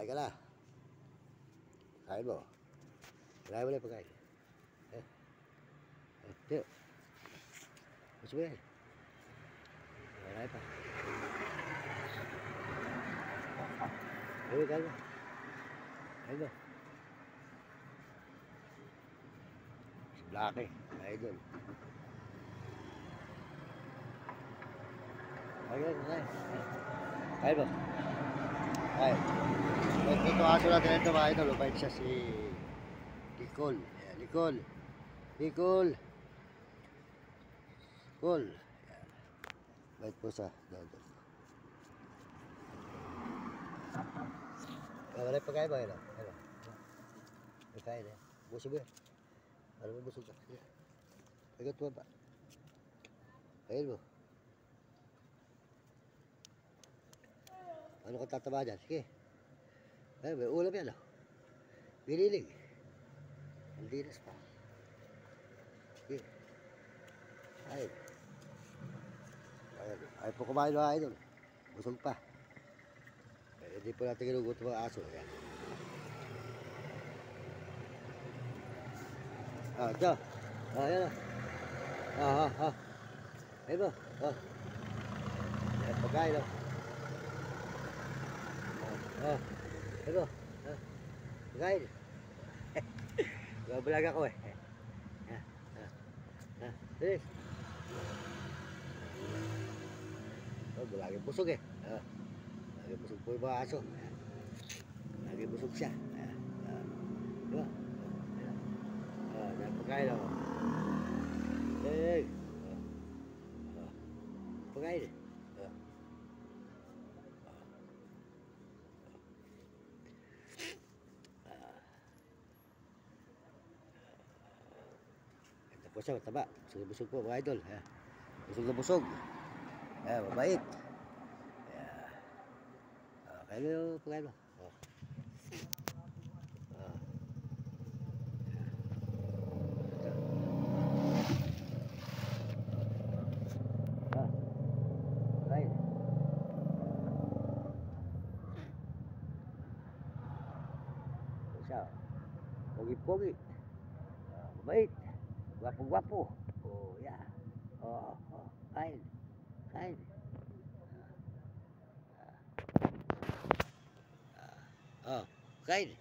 Pakain ka na. Kain mo. Kailangan mo na yung pagkain. Tiyo. Gusto mo yan? Kailangan pa. Kain mo. Kain mo. Si Blackie. Kain doon. Kain mo. Kain. Ito aso natin ito mga idol. Lupait siya si Nicole. Ayan, Nicole. Nicole. Nicole. Ayan. Bait po sa dodo. Wala yung pagkain ba? Ano? Pagkain eh. Busog yan. Ano mo busog ka? Pagat mo ba? Kain mo. Ano ka tataba dyan? Sige. Ay, may ulam yan, oh. Binilig. Ang dinas pa. Sige. Ay. Ay po kumain mga idol. Busog pa. Hindi po natin ginugutom mga aso. Ayan. Ito. Ayan na. Ayun mo. Ayan, pagkain, oh. Ito. Pagkain. Babalag ako eh. Bilis. Lagi busog eh. Lagi busog po yung mga aso. Lagi busog siya. Diba? Pagkain ako. Pagkain eh. Tapos siya, mataba. Busog po mga idol. Busog na busog. Mabait. Kain mo yung pagkain mo. Kain. Siya. Pogi-pogi. Mabait. Gwapo-gwapo. Oh, yeah. Kain. Kain. Kain.